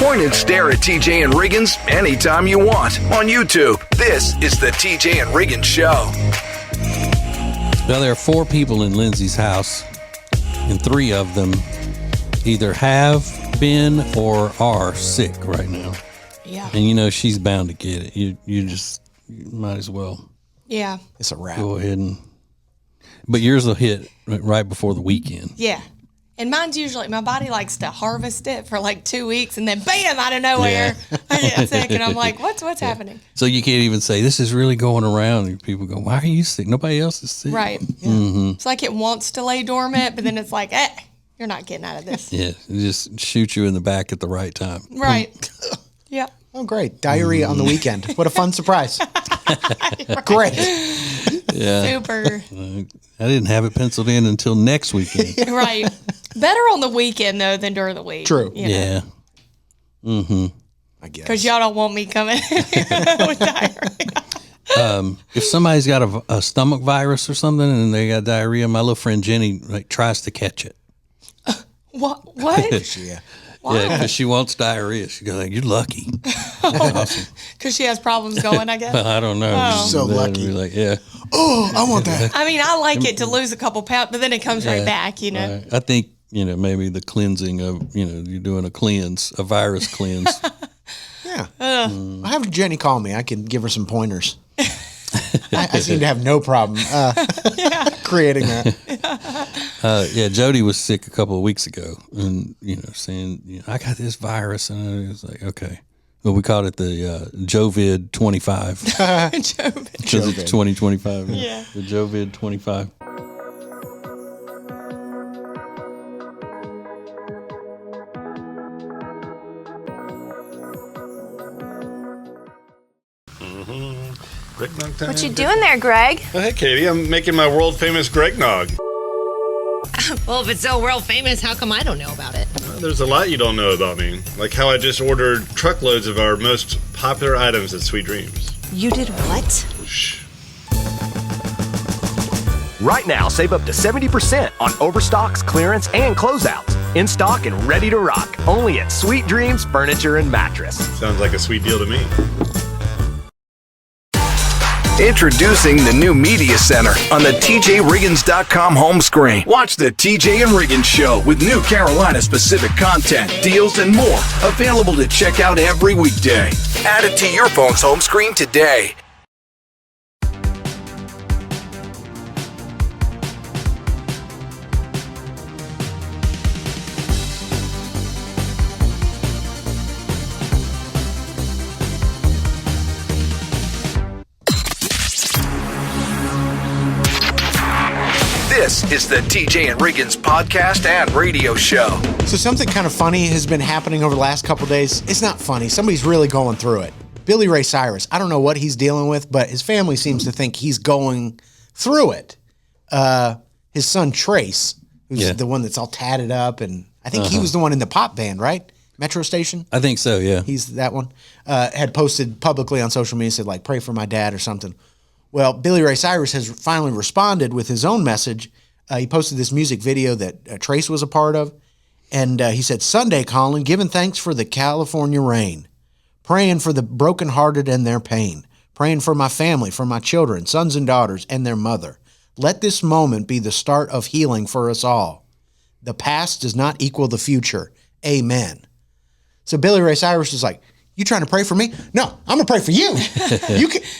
Point and stare at TJ and Riggins anytime you want on YouTube. This is the TJ and Riggins Show. Now, there are 4 people in Lindsay's house, and 3 of them either have been or are sick right now. Yeah. And you know she's bound to get it. You might as well. Yeah. It's a wrap. Go ahead and. But yours will hit right before the weekend. Yeah. And mine's usually, my body likes to harvest it for like 2 weeks and then bam, out of nowhere, I get sick. And I'm like, what's happening? So you can't even say, this is really going around. And people go, why are you sick? Nobody else is sick. Right. Yeah. Mm-hmm. It's like it wants to lay dormant, but then it's like, you're not getting out of this. Yeah. It just shoot you in the back at the right time. Right. Yep. Oh, great. Diarrhea on the weekend. What a fun surprise. Great. Yeah. Super. I didn't have it penciled in until next weekend. Right. Better on the weekend, though, than during the week. True. You know? Yeah. Mm-hmm. I guess. Because y'all don't want me coming with diarrhea. If somebody's got a stomach virus or something and they got diarrhea, my little friend Jenny tries to catch it. What? Yeah. Why? Yeah, because she wants diarrhea. She goes like, "You're lucky." Because she has problems going, I guess. I don't know. Oh. So lucky. Like, yeah. Oh, I want that. I mean, I like it to lose a couple pounds, but then it comes right back, you know. Right. I think maybe the cleansing of you're doing a virus cleanse. Yeah. I have Jenny call me. I can give her some pointers. I seem to have no problem creating that. Yeah, Jody was sick a couple of weeks ago, and saying, I got this virus, and I was like, okay. Well, we called it the Jovid 25 because it's 2025. Yeah, the Jovid 25. What you doing there, Greg? Oh, hey, Katie. I'm making my world-famous Greg Nog. Well, if it's so world famous, how come I don't know about it? There's a lot you don't know about me. Like how I just ordered truckloads of our most popular items at Sweet Dreams. You did what? Shh. Right now, save up to 70% on overstocks, clearance, and closeouts. In stock and ready to rock. Only at Sweet Dreams Furniture and Mattress. Sounds like a sweet deal to me. Introducing the new Media Center on the TJRiggins.com home screen. Watch the TJ and Riggins Show with new Carolina-specific content, deals, and more. Available to check out every weekday. Add it to your phone's home screen today. This is the TJ and Riggins podcast and radio show. So something kind of funny has been happening over the last couple of days. It's not funny. Somebody's really going through it. Billy Ray Cyrus. I don't know what he's dealing with, but his family seems to think he's going through it. His son Trace, who's the one that's all tatted up, and I think he was the one in the pop band, right? Metro Station? I think so, yeah. He's that one. Had posted publicly on social media, said, like, pray for my dad or something. Well, Billy Ray Cyrus has finally responded with his own message. He posted this music video that Trace was a part of. And he said, Sunday, Colin, giving thanks for the California rain. Praying for the brokenhearted and their pain. Praying for my family, for my children, sons and daughters, and their mother. Let this moment be the start of healing for us all. The past does not equal the future. Amen. So Billy Ray Cyrus is like, you trying to pray for me? No, I'm going to pray for you.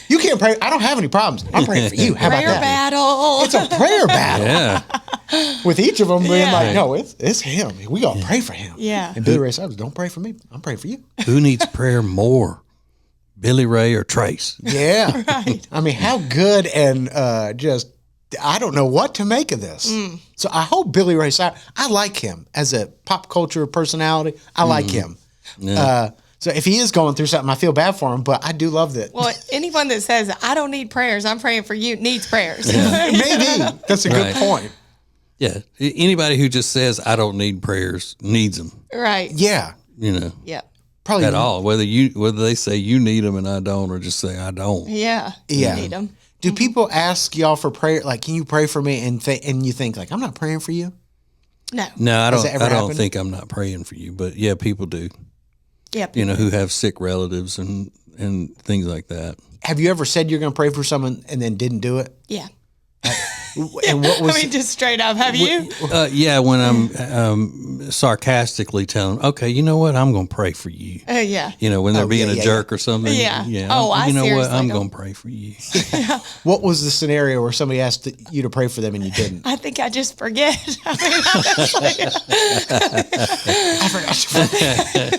You can't pray. I don't have any problems. I'm praying for you. How about that? Battle. It's a prayer battle. Yeah. With each of them being like, no, it's him. We got to pray for him. Yeah. And Billy Ray Cyrus, don't pray for me. I'm praying for you. Who needs prayer more, Billy Ray or Trace? Yeah. Right. I mean, how good and just, I don't know what to make of this. So I hope Billy Ray Cyrus, I like him as a pop culture personality. I like him. Yeah. So if he is going through something, I feel bad for him, but I do love that. Well, anyone that says, I don't need prayers, I'm praying for you, needs prayers. Maybe. That's a good point. Yeah. Anybody who just says, I don't need prayers, needs them. Right. Yeah. Yep. Probably At all. Whether they say you need them and I don't, or just say I don't. Yeah. Yeah. You need them. Do people ask y'all for prayer? Like, can you pray for me? And you think, like, I'm not praying for you? No. No, I Has don't. that ever I don't happened? think I'm not praying for you, but yeah, people do. Yep. who have sick relatives and things like that. Have you ever said you're going to pray for someone and then didn't do it? Yeah. And what was? I mean, just straight up. Have you? Yeah, when I'm sarcastically telling them, okay, you know what, I'm going to pray for you. Yeah. When they're being a jerk or something. Yeah. You know what, I'm going to pray for you. What was the scenario where somebody asked you to pray for them and you didn't? I think I just forget. I forgot to pray.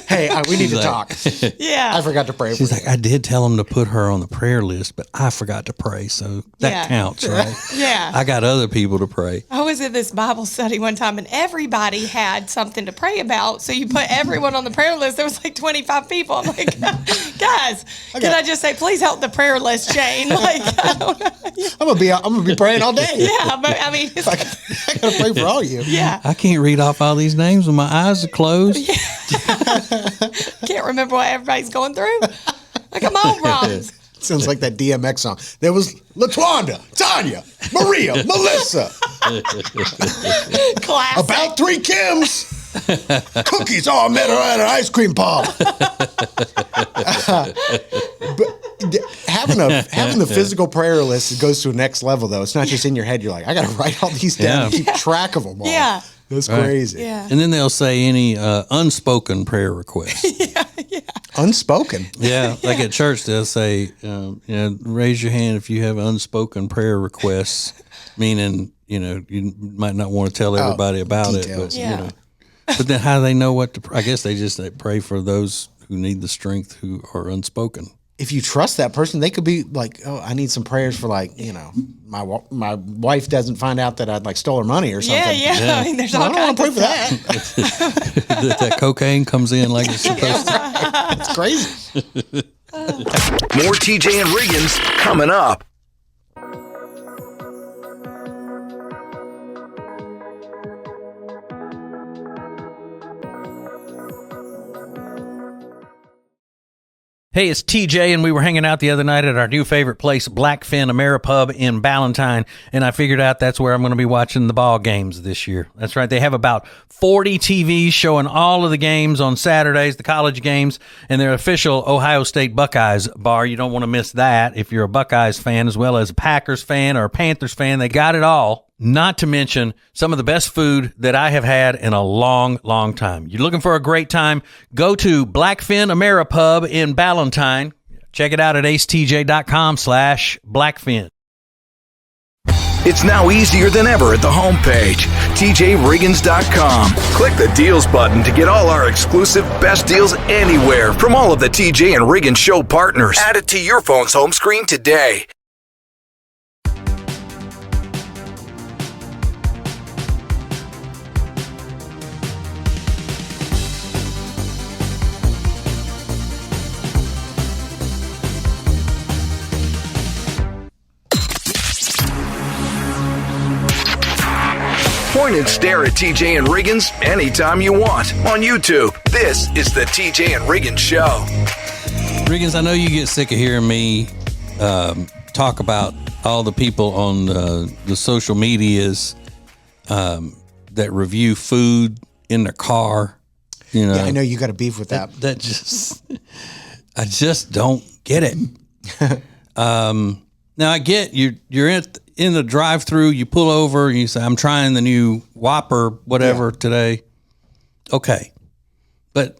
Hey, we need to talk. Yeah. I forgot to pray for She's you. like, I did tell them to put her on the prayer list, but I forgot to pray, so that counts, right? Yeah. I got other people to pray. I was at this Bible study one time, and everybody had something to pray about. So you put everyone on the prayer list. There was like 25 people. I'm like, guys, can I just say, please help the prayer list chain? Like, I don't know. I'm gonna be praying all day. Yeah, but I mean, I gotta pray for all of you. Yeah. I can't read off all these names when my eyes are closed. Can't remember what everybody's going through. Like, I'm all problems. Sounds like that DMX song. There was LaTwanda, Tanya, Maria, Melissa. Classic. About 3 Kims. Cookies. Oh, I met her at an ice cream pub. But having the physical prayer list, it goes to a next level, though. It's not just in your head. You're like, I got to write all these down and keep track of them all. Yeah. That's crazy. Yeah. And then they'll say any unspoken prayer requests. Unspoken. Yeah, like at church they'll say, raise your hand if you have unspoken prayer requests, meaning you might not want to tell everybody about details. it, but but then how do they know what to? I guess they pray for those who need the strength who are unspoken. If you trust that person, they could be like, "Oh, I need some prayers for my wife doesn't find out that I stole her money or something." Yeah. I mean, there's all I don't want kinds to pray of for stuff. that. that cocaine comes in like it's supposed to. It's crazy. More TJ and Riggins coming up. Hey, it's TJ, and we were hanging out the other night at our new favorite place, Blackfin Ameripub in Ballantyne, and I figured out that's where I'm going to be watching the ball games this year. That's right. They have about 40 TVs showing all of the games on Saturdays, the college games, and their official Ohio State Buckeyes bar. You don't want to miss that if you're a Buckeyes fan as well as a Packers fan or a Panthers fan. They got it all. Not to mention some of the best food that I have had in a long, long time. You're looking for a great time? Go to Blackfin Ameripub in Ballantyne. Check it out at acetj.com/Blackfin. It's now easier than ever at the homepage, TJRiggins.com. Click the deals button to get all our exclusive best deals anywhere from all of the TJ and Riggins Show partners. Add it to your phone's home screen today. Point and stare at TJ and Riggins anytime you want on YouTube. This is the TJ and Riggins Show. Riggins, I know you get sick of hearing me talk about all the people on the social medias that review food in their car. Yeah, I know you got a beef with that. That just, I just don't get it. Now I get you're in the drive-through, you pull over and you say, I'm trying the new Whopper, whatever today. Okay. But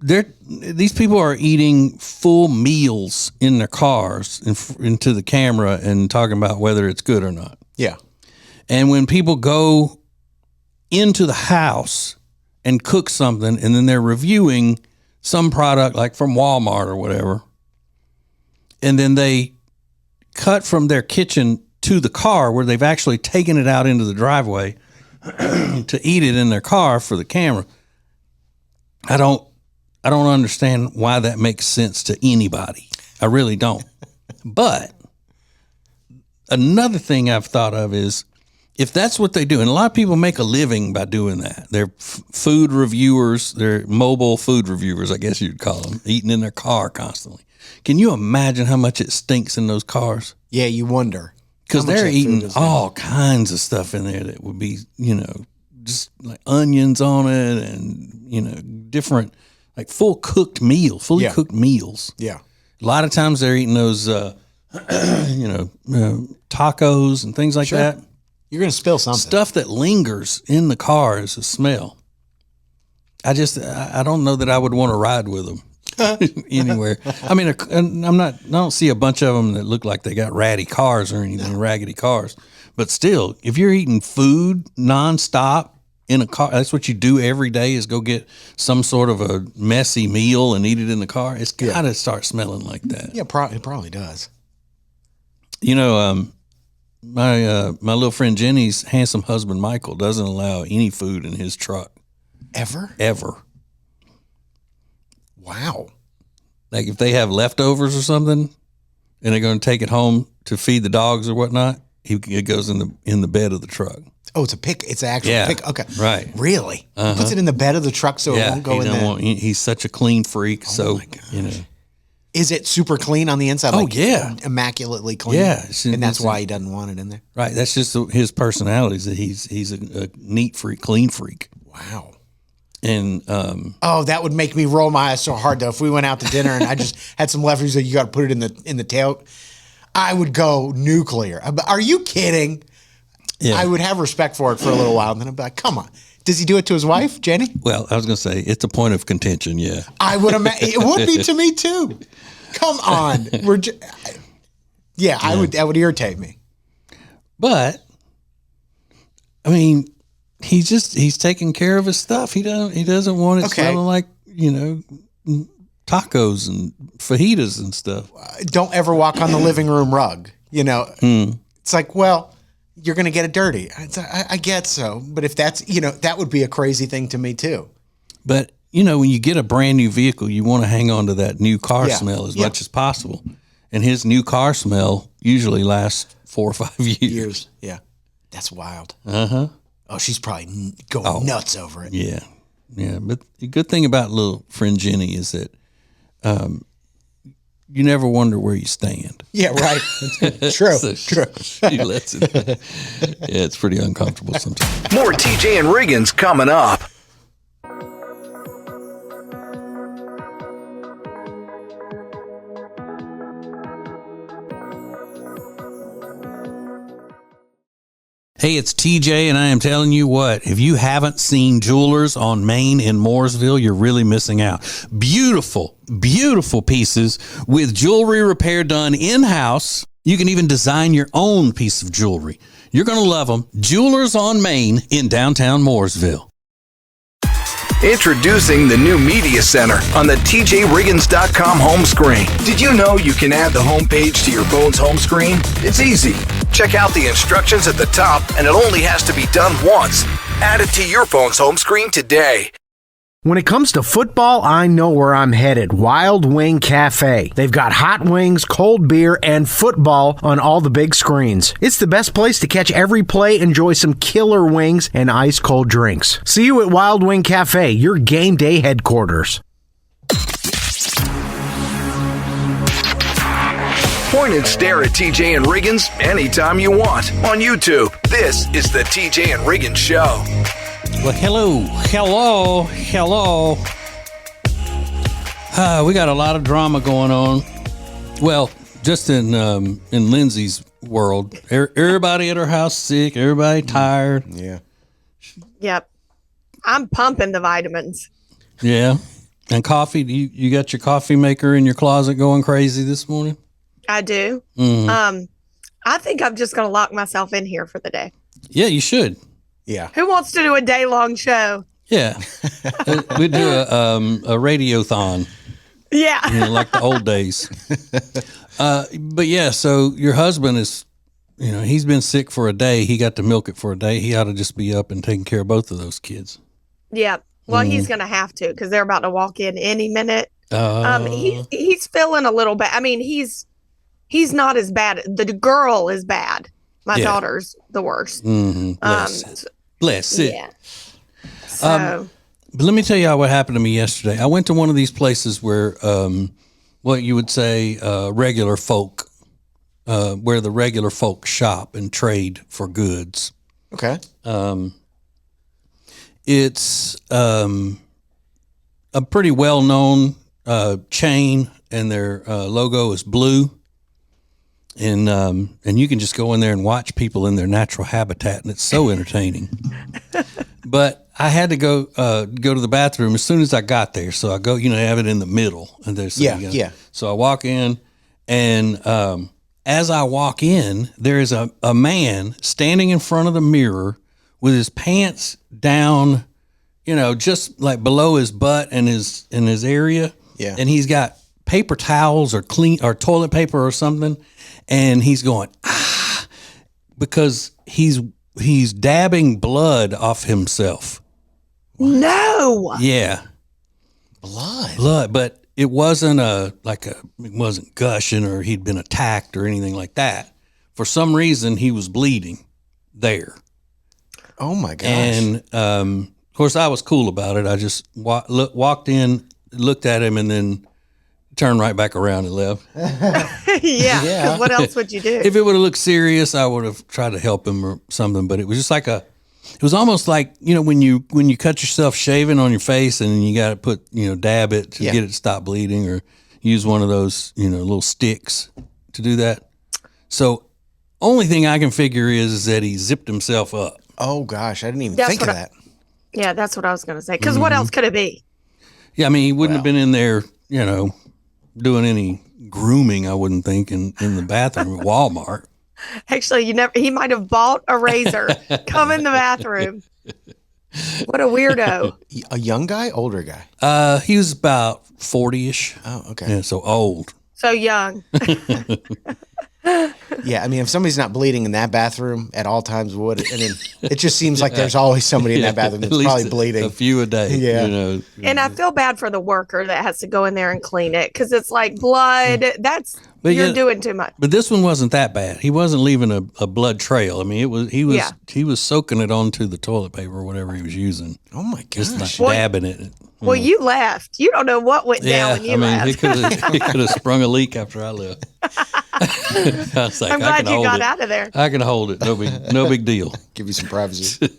these people are eating full meals in their cars into the camera and talking about whether it's good or not. Yeah. And when people go into the house and cook something and then they're reviewing some product like from Walmart or whatever, and then they cut from their kitchen to the car where they've actually taken it out into the driveway to eat it in their car for the camera. I don't understand why that makes sense to anybody. I really don't. But another thing I've thought of is if that's what they do, and a lot of people make a living by doing that. They're food reviewers, they're mobile food reviewers, I guess you'd call them, eating in their car constantly. Can you imagine how much it stinks in those cars? Yeah, you wonder. Because they're eating all kinds of stuff in there that would be, just like onions on it and, different, like fully cooked meals. Yeah. A lot of times they're eating those, tacos and things like that. You're going to spill something. Stuff that lingers in the car is a smell. I don't know that I would want to ride with them anywhere. I mean, I don't see a bunch of them that look like they got ratty cars or anything, raggedy cars. But still, if you're eating food nonstop in a car, that's what you do every day is go get some sort of a messy meal and eat it in the car. It's got to start smelling like that. Yeah, it probably does. You know, my little friend Jenny's handsome husband Michael doesn't allow any food in his truck. Ever? Wow. Like if they have leftovers or something and they're going to take it home to feed the dogs or whatnot, it goes in the bed of the truck. Oh, it's an actual pick. Okay. Right. Really? He puts it in the bed of the truck so it won't go in there. He's such a clean freak. Oh my gosh. Is it super clean on the inside? Immaculately clean. Yeah. And that's why he doesn't want it in there. Right. That's just his personality is that he's a neat freak, clean freak. Wow. And that would make me roll my eyes so hard though. If we went out to dinner and I just had some leftovers that you got to put it in the tail, I would go nuclear. Are you kidding? Yeah. I would have respect for it for a little while, and then I'd be like, "Come on." Does he do it to his wife, Jenny? Well, I was going to say it's a point of contention. Yeah, I would imagine it would be to me too. Come on, I would. That would irritate me. But I mean, he's taking care of his stuff. He doesn't want it smelling like tacos and fajitas and stuff. Don't ever walk on the living room rug. It's like, well, you're going to get it dirty. I get so, but if that's that would be a crazy thing to me too. But when you get a brand new vehicle, you want to hang on to that new car smell as much as possible. And his new car smell usually lasts 4 or 5 years. Yeah, that's wild. Oh, she's probably going nuts over it. Yeah. But the good thing about little friend Jenny is that you never wonder where you stand. Yeah, right. True. True. She lets it. Yeah, it's pretty uncomfortable sometimes. More TJ and Riggins coming up. Hey, it's TJ, and I am telling you what, if you haven't seen Jewelers on Main in Mooresville, you're really missing out. Beautiful, beautiful pieces with jewelry repair done in-house. You can even design your own piece of jewelry. You're going to love them. Jewelers on Main in downtown Mooresville. Introducing the new Media Center on the TJRiggins.com home screen. Did you know you can add the home page to your phone's home screen? It's easy. Check out the instructions at the top, and it only has to be done once. Add it to your phone's home screen today. When it comes to football, I know where I'm headed. Wild Wing Cafe. They've got hot wings, cold beer, and football on all the big screens. It's the best place to catch every play, enjoy some killer wings, and ice-cold drinks. See you at Wild Wing Cafe, your game day headquarters. Point and stare at TJ and Riggins anytime you want on YouTube. This is the TJ and Riggins Show. Well, hello. We got a lot of drama going on. Well, just in Lindsay's world, everybody at her house sick, everybody tired. Yeah. Yep. I'm pumping the vitamins. Yeah. And coffee, you got your coffee maker in your closet going crazy this morning? I do. Mm-hmm. I think I'm just going to lock myself in here for the day. Yeah, you should. Yeah. Who wants to do a day-long show? Yeah. We'd do a radiothon. Yeah. Like the old days. But yeah, so your husband is, he's been sick for a day. He got to milk it for a day. He ought to just be up and taking care of both of those kids. Yeah. Well, he's going to have to because they're about to walk in any minute. He's feeling a little bad. I mean, he's not as bad. The girl is bad. My daughter's the worst. Mm-hmm. Bless it. Yeah. So. But let me tell y'all what happened to me yesterday. I went to one of these places where, what you would say, regular folk, where the regular folk shop and trade for goods. Okay. It's a pretty well known chain, and their logo is blue. And you can just go in there and watch people in their natural habitat, and it's so entertaining. But I had to go to the bathroom as soon as I got there. So I go, they have it in the middle, and there's So I walk in, and as I walk in, there is a man standing in front of the mirror with his pants down, just like below his butt and his area. Yeah. And he's got paper towels or toilet paper or something, and he's going because he's dabbing blood off himself. No. Yeah. Blood, but it wasn't it wasn't gushing or he'd been attacked or anything like that. For some reason, he was bleeding there. Oh my gosh. And of course, I was cool about it. I just walked in, looked at him, and then turned right back around and left. Yeah. What else would you do? If it would have looked serious, I would have tried to help him or something. But it was just it was almost like, when you cut yourself shaving on your face and you got to put, dab it to get it to stop bleeding, or use one of those, little sticks to do that. So only thing I can figure is that he zipped himself up. Oh gosh, I didn't even think of that. Yeah, that's what I was going to say. Because what else could it be? Yeah, I mean, he wouldn't have been in there, doing any grooming, I wouldn't think, in the bathroom at Walmart. Actually, he might have bought a razor, come in the bathroom. What a weirdo. A young guy, older guy? He was about 40-ish. Oh, okay. Yeah, so old. So young. Yeah, I mean, if somebody's not bleeding in that bathroom at all times, it just seems like there's always somebody in that bathroom that's probably bleeding. A few a day. Yeah. And I feel bad for the worker that has to go in there and clean it, because it's like blood. You're doing too much. But this one wasn't that bad. He wasn't leaving a blood trail. I mean, he was soaking it onto the toilet paper or whatever he was using. Oh my gosh. Just like dabbing it. Well, you left. You don't know what went down when you left. He could have sprung a leak after I left. I was like, I'm glad you got out of there. I can hold it. No big deal. Give you some privacy.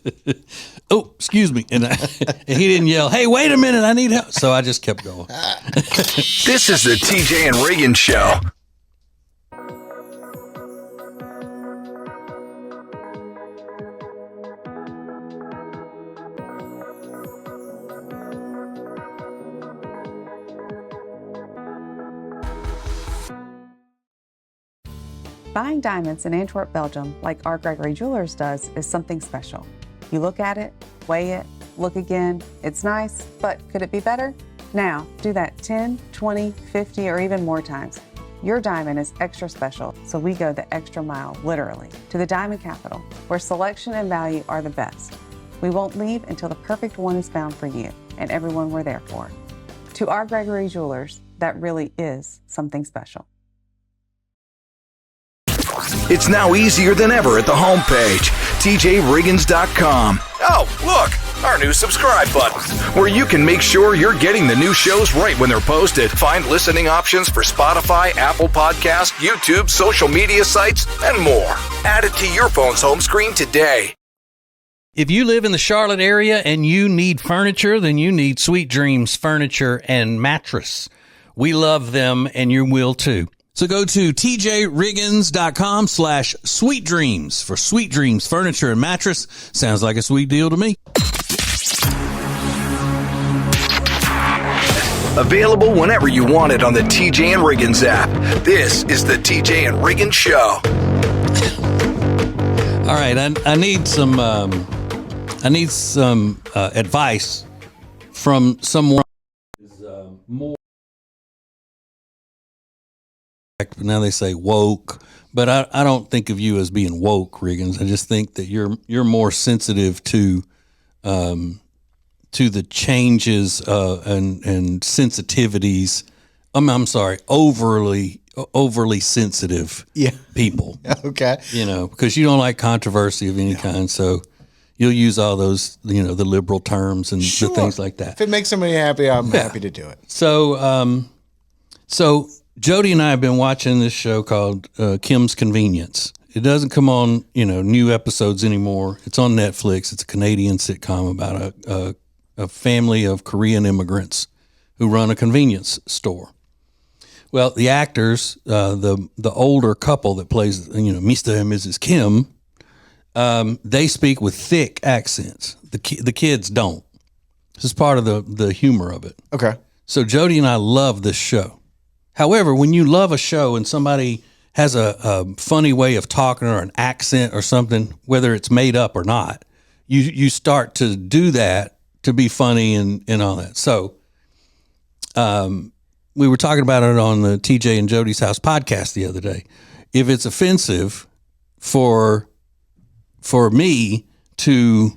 Oh, excuse me. And he didn't yell, "Hey, wait a minute, I need help." So I just kept going. This is the TJ and Riggins Show. Buying diamonds in Antwerp, Belgium, like our Gregory Jewelers does, is something special. You look at it, weigh it, look again. It's nice, but could it be better? Now, do that 10, 20, 50, or even more times. Your diamond is extra special, so we go the extra mile, literally, to the Diamond Capital, where selection and value are the best. We won't leave until the perfect one is found for you and everyone we're there for. To our Gregory Jewelers, that really is something special. It's now easier than ever at the homepage, TJRiggins.com. Oh, look, our new subscribe button, where you can make sure you're getting the new shows right when they're posted. Find listening options for Spotify, Apple Podcasts, YouTube, social media sites, and more. Add it to your phone's home screen today. If you live in the Charlotte area and you need furniture, then you need Sweet Dreams Furniture and Mattress. We love them, and you will too. So go to tjriggins.com/Sweet Dreams for Sweet Dreams Furniture and Mattress. Sounds like a sweet deal to me. Available whenever you want it on the TJ and Riggins app. This is the TJ and Riggins Show. All right, I need some advice from someone who's more. Now they say woke, but I don't think of you as being woke, Riggins. I just think that you're more sensitive to the changes and sensitivities. I'm sorry, overly sensitive people. Okay. Because you don't like controversy of any kind, so you'll use all those, the liberal terms and the things like that. If it makes somebody happy, I'm happy to do it. So Jody and I have been watching this show called Kim's Convenience. It doesn't come on, new episodes anymore. It's on Netflix. It's a Canadian sitcom about a family of Korean immigrants who run a convenience store. Well, the actors, the older couple that plays, Mr. and Mrs. Kim, they speak with thick accents. The kids don't. This is part of the humor of it. Okay. So Jody and I love this show. However, when you love a show and somebody has a funny way of talking or an accent or something, whether it's made up or not, you start to do that to be funny and all that. So we were talking about it on the TJ and Jody's House podcast the other day. If it's offensive for me to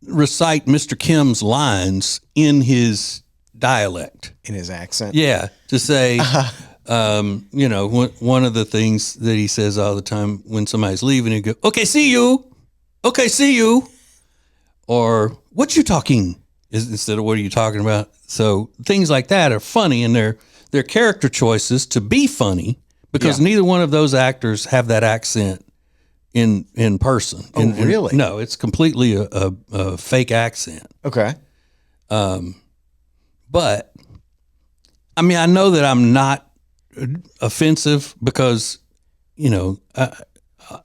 recite Mr. Kim's lines in his dialect, in his accent, to say, one of the things that he says all the time when somebody's leaving, he go, "Okay, see you," or "What you talking?" instead of "What are you talking about?" So things like that are funny, and they're character choices to be funny because neither one of those actors have that accent in person. Oh, really? No, it's completely a fake accent. Okay. But I mean, I know that I'm not offensive because,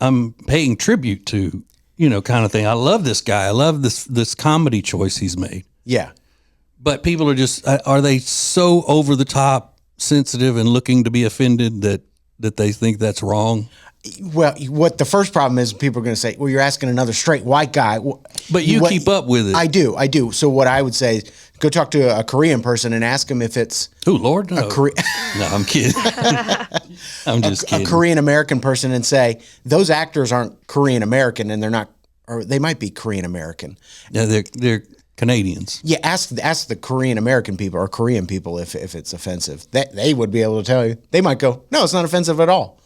I'm paying tribute to, kind of thing. I love this guy. I love this comedy choice he's made. Yeah. But people are they so over the top sensitive and looking to be offended that they think that's wrong? Well, what the first problem is, people are going to say, well, you're asking another straight white guy. But you keep up with it. I do. So what I would say is go talk to a Korean person and ask them if it's... Oh, Lord, no. No, I'm kidding. I'm just kidding. A Korean American person and say, those actors aren't Korean American and they're not, or they might be Korean American. Yeah, they're Canadians. Yeah, ask the Korean American people or Korean people if it's offensive. They would be able to tell you. They might go, no, it's not offensive at all.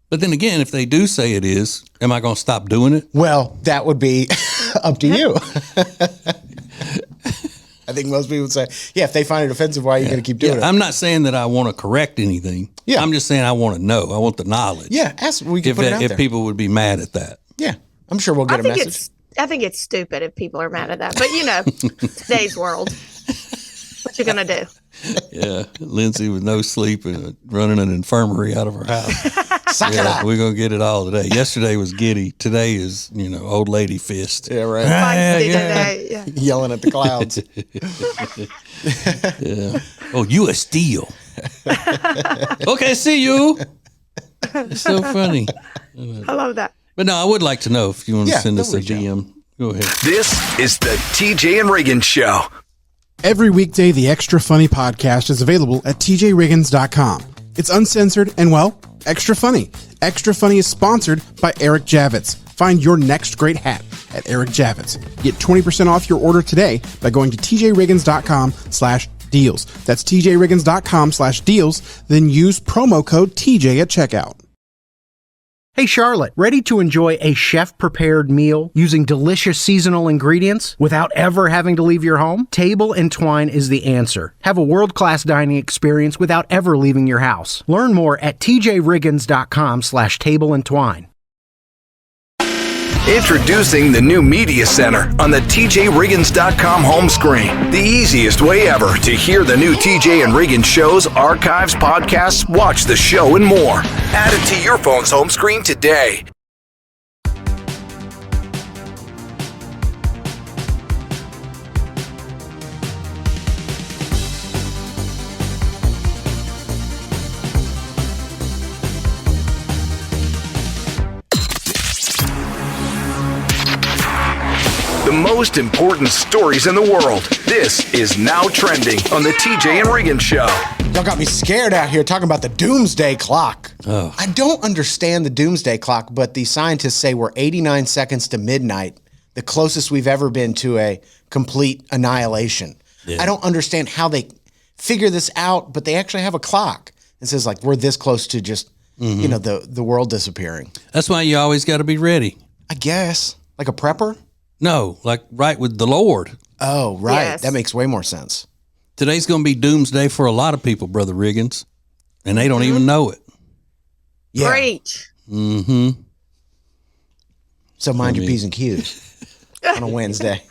But then again, if they do say it is, am I going to stop doing it? Well, that would be up to you. I think most people would say, yeah, if they find it offensive, why are you going to keep doing it? I'm not saying that I want to correct anything. Yeah. I'm just saying I want to know. I want the knowledge. Yeah, we can put it out if there. people would be mad at that. Yeah, I'm sure we'll get a message. I think it's stupid if people are mad at that. But, today's world. What you going to do? Yeah, Lindsay with no sleep and running an infirmary out of her house. Suck it up. We're going to get it all today. Yesterday was giddy. Today is, old lady fist. Yeah, right. Yeah. Yelling at the clouds. Yeah. Oh, you a steal. Okay, see you. It's so funny. I love that. But no, I would like to know if you want to send us a reach out. DM. Go ahead. This is the TJ and Riggins Show. Every weekday, the Extra Funny podcast is available at tjriggins.com. It's uncensored and, extra funny. Extra Funny is sponsored by Eric Javits. Find your next great hat at Eric Javits. Get 20% off your order today by going to tjriggins.com/deals. That's tjriggins.com/deals. Then use promo code TJ at checkout. Hey Charlotte, ready to enjoy a chef-prepared meal using delicious seasonal ingredients without ever having to leave your home? Table and Twine is the answer. Have a world-class dining experience without ever leaving your house. Learn more at tjriggins.com/tableandtwine. Introducing the new Media Center on the TJRiggins.com home screen. The easiest way ever to hear the new TJ and Riggins shows, archives, podcasts, watch the show, and more. Add it to your phone's home screen today. The most important stories in the world. This is Now Trending on the TJ and Riggins Show. Y'all got me scared out here talking about the doomsday clock. Oh. I don't understand the doomsday clock, but the scientists say we're 89 seconds to midnight, the closest we've ever been to a complete annihilation. Yeah. I don't understand how they figure this out, but they actually have a clock. It says we're this close to just, the world disappearing. That's why you always got to be ready. I guess. Like a prepper? No, right with the Lord. Oh, right. Yes. That makes way more sense. Today's going to be doomsday for a lot of people, Brother Riggins, and they don't even know it. Yeah. Great. Mm-hmm. So mind your P's and Q's on a Wednesday.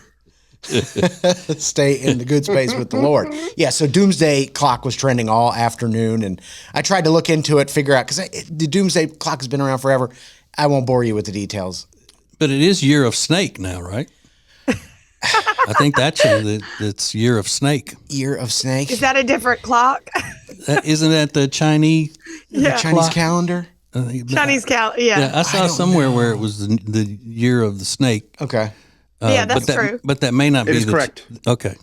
Stay in the good space with the Lord. Yeah, so Doomsday Clock was trending all afternoon, and I tried to look into it, figure out, because the Doomsday Clock has been around forever. I won't bore you with the details. But it is Year of Snake now, right? I think that's it's Year of Snake. Year of Snake. Is that a different clock? Isn't that the Chinese? Yeah. The Chinese calendar. Chinese calendar. Yeah. I saw somewhere where it was the Year of the Snake. Okay. Yeah, that's true. But that may not be correct. Okay.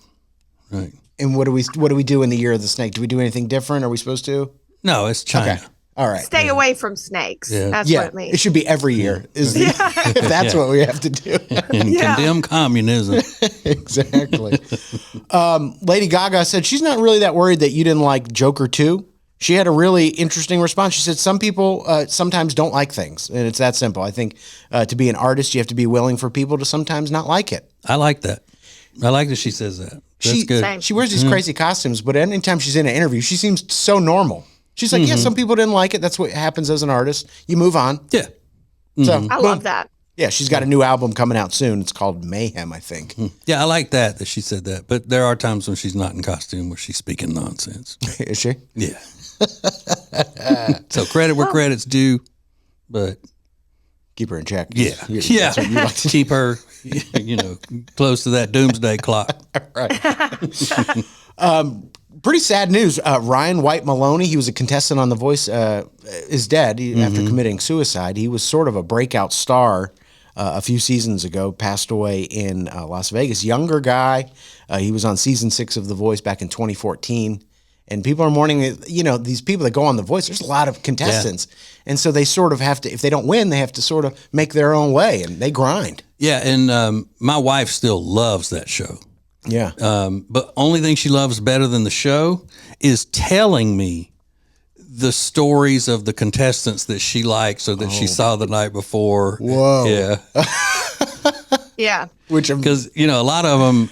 Right. And what do we do in the Year of the Snake? Do we do anything different? Are we supposed to? No, it's China. Okay. All right. Stay away from snakes. Yeah. That's what it means. It should be every year. That's what we have to do. And condemn communism. Exactly. Lady Gaga said she's not really that worried that you didn't like Joker 2. She had a really interesting response. She said some people sometimes don't like things, and it's that simple. I think to be an artist, you have to be willing for people to sometimes not like it. I like that. I like that she says that. That's good. Same. She wears these crazy costumes, but anytime she's in an interview, she seems so normal. She's like, yeah, some people didn't like it. That's what happens as an artist. You move on. Yeah. So I love that. Yeah, she's got a new album coming out soon. It's called Mayhem, I think. Yeah, I like that she said that. But there are times when she's not in costume where she's speaking nonsense. Is she? Yeah. So credit where credit's due, but keep her in check. Yeah. That's what you like to keep her, close to that doomsday clock. Right. Pretty sad news. Ryan White Maloney, he was a contestant on The Voice, is dead after committing suicide. He was sort of a breakout star a few seasons ago, passed away in Las Vegas. Younger guy. He was on season 6 of The Voice back in 2014. And people are mourning, these people that go on The Voice, there's a lot of contestants. Yeah. And so they sort of have to, if they don't win, they have to sort of make their own way, and they grind. Yeah, and my wife still loves that show. Yeah. But only thing she loves better than the show is telling me the stories of the contestants that she likes or that she saw the night before. Whoa. Yeah. Yeah. Because, a lot of them,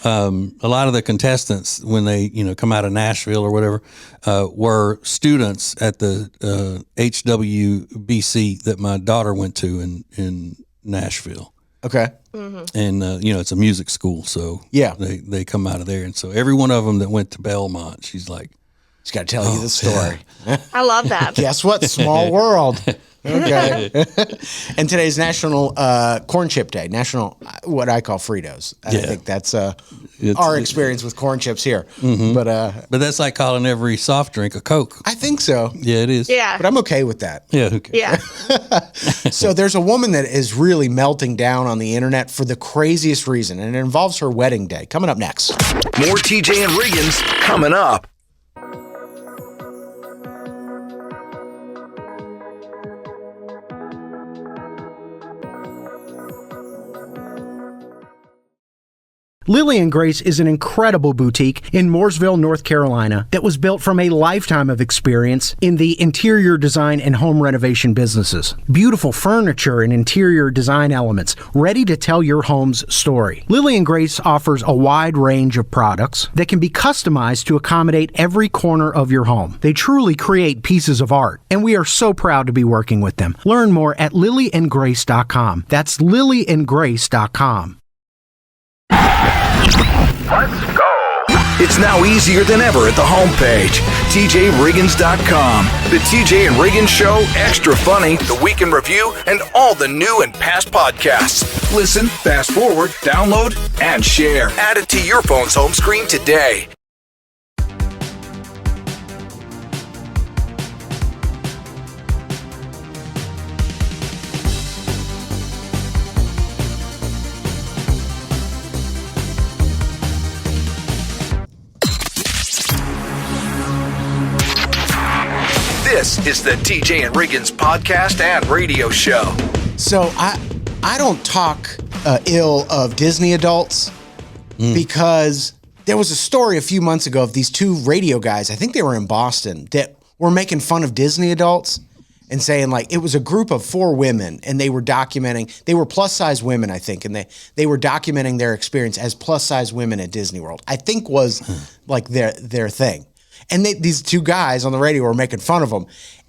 a lot of the contestants, when they, come out of Nashville or whatever, were students at the HWBC that my daughter went to in Nashville. Okay. And, it's a music school. So yeah, they come out of there. And so every one of them that went to Belmont, she's like, she's got to tell you the story. Yeah. I love that. Guess what? Small world. Okay. And today's National Corn Chip Day. National, what I call Fritos. I think that's our experience with corn chips here. Mm-hmm. But that's like calling every soft drink a Coke. I think so. Yeah, it is. Yeah. But I'm okay with that. Yeah. Okay. Yeah. So there's a woman that is really melting down on the internet for the craziest reason, and it involves her wedding day. Coming up next. More TJ and Riggins coming up. Lily and Grace is an incredible boutique in Mooresville, North Carolina that was built from a lifetime of experience in the interior design and home renovation businesses. Beautiful furniture and interior design elements ready to tell your home's story. Lily and Grace offers a wide range of products that can be customized to accommodate every corner of your home. They truly create pieces of art, and we are so proud to be working with them. Learn more at lilyandgrace.com. That's lilyandgrace.com. Let's go. It's now easier than ever at the homepage, TJRiggins.com. The TJ and Riggins Show, Extra Funny, The Week in Review, and all the new and past podcasts. Listen, fast forward, download, and share. Add it to your phone's home screen today. This is the TJ and Riggins podcast and radio show. So I don't talk ill of Disney adults because there was a story a few months ago of these two radio guys, I think they were in Boston, that were making fun of Disney adults and saying, like, it was a group of 4 women and they were documenting, they were plus size women, I think, and they were documenting their experience as plus size women at Disney World, I think was like their thing. And these two guys on the radio were making fun of them.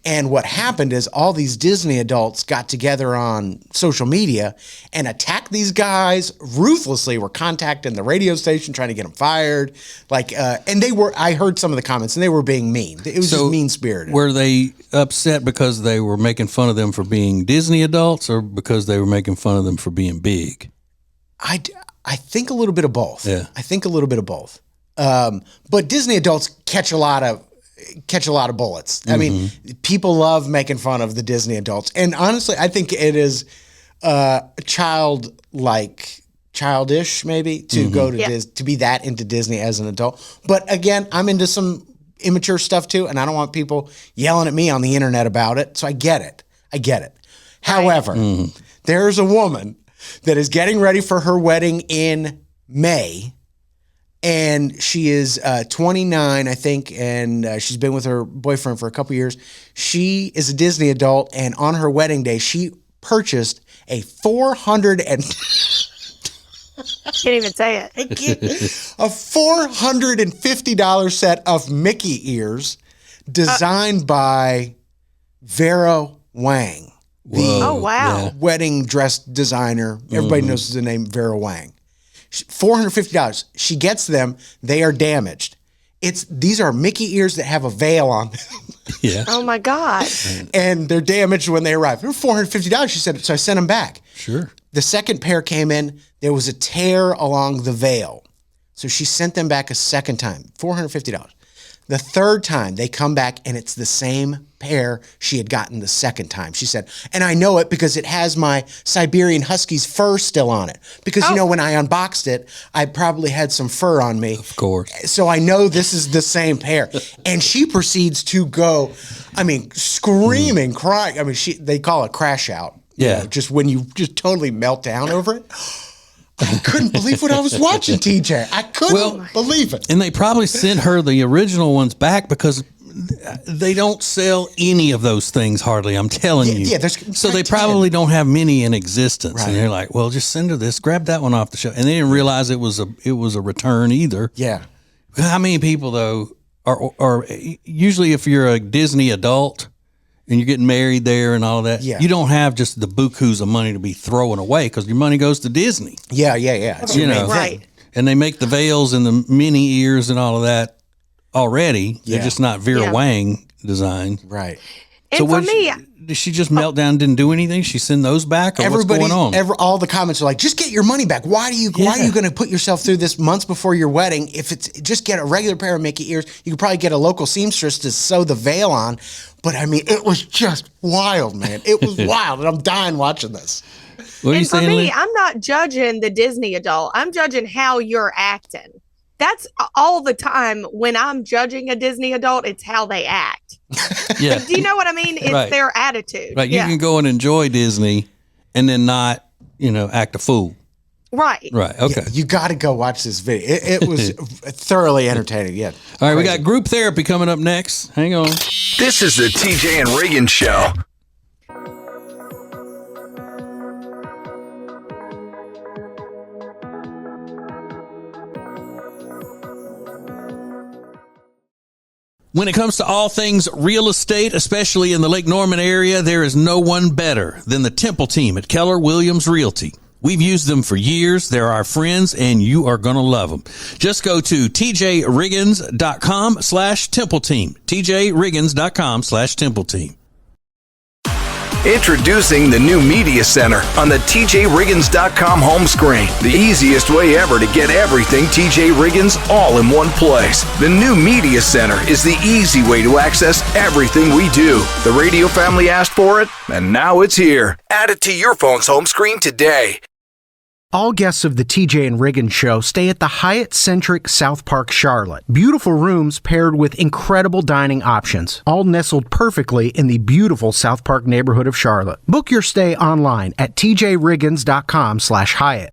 And what happened is all these Disney adults got together on social media and attacked these guys ruthlessly. Were contacting the radio station trying to get them fired. And I heard some of the comments and they were being mean. It was just mean-spirited. Were they upset because they were making fun of them for being Disney adults or because they were making fun of them for being big? I think a little bit of both. Yeah. I think a little bit of both. But Disney adults catch a lot of bullets. I mean, people love making fun of the Disney adults. And honestly, I think it is childish maybe to go to to be that into Disney as an adult. But again, I'm into some immature stuff too, and I don't want people yelling at me on the internet about it. So I get it. However, there's a woman that is getting ready for her wedding in May. And she is 29, I think, and she's been with her boyfriend for a couple years. She is a Disney adult, and on her wedding day, she purchased a Can't even say it. a $450 set of Mickey ears designed by Vera Wang, the wedding dress designer. Everybody knows the name Vera Wang. $450. She gets them. They are damaged. These are Mickey ears that have a veil on them. Yeah. Oh my God. And they're damaged when they arrive. They're $450. She said, so I sent them back. Sure. The second pair came in. There was a tear along the veil. So she sent them back a second time. $450. The third time they come back and it's the same pair she had gotten the second time. She said, and I know it because it has my Siberian Husky's fur still on it. Because, when I unboxed it, I probably had some fur on me. Of course. So I know this is the same pair. And she proceeds to go, screaming, crying. They call it crash out. Yeah. Just when you just totally melt down over it. I couldn't believe what I was watching, TJ. I couldn't believe it. And they probably sent her the original ones back because they don't sell any of those things hardly. I'm telling you. Yeah, so they probably don't have many in existence. Right. And they're like, well, just send her this. Grab that one off the shelf. And they didn't realize it was a return either. Yeah. How many people though are usually if you're a Disney adult and you're getting married there and all of that, you don't have just the bukus of money to be throwing away because your money goes to Disney. Yeah. It's right. And they make the veils and the mini ears and all of that already. They're just not Vera Wang design. Right. And for me, did she just melt down, didn't do anything? She send those back, or what's going on? All the comments are like, just get your money back. Why are you going to put yourself through this months before your wedding? If it's just get a regular pair of Mickey ears, you could probably get a local seamstress to sew the veil on. But it was just wild, man. It was wild, and I'm dying watching this. What are you saying, for me, Lee? I'm not judging the Disney adult. I'm judging how you're acting. That's all the time when I'm judging a Disney adult, it's how they act. Yeah. Do you know what I mean? It's their attitude. Right. You can go and enjoy Disney and then not, act a fool. Right. Right. Okay. Yeah, you got to go watch this video. It was thoroughly entertaining. Yeah. All right. We got group therapy coming up next. Hang on. This is the TJ and Riggins Show. When it comes to all things real estate, especially in the Lake Norman area, there is no one better than the Temple team at Keller Williams Realty. We've used them for years. They're our friends, and you are going to love them. Just go to tjriggins.com/Temple team. tjriggins.com/Temple team. Introducing the new Media Center on the TJRiggins.com home screen. The easiest way ever to get everything TJ Riggins all in one place. The new Media Center is the easy way to access everything we do. The radio family asked for it, and now it's here. Add it to your phone's home screen today. All guests of the TJ and Riggins Show stay at the Hyatt-centric South Park, Charlotte. Beautiful rooms paired with incredible dining options, all nestled perfectly in the beautiful South Park neighborhood of Charlotte. Book your stay online at tjriggins.com/Hyatt.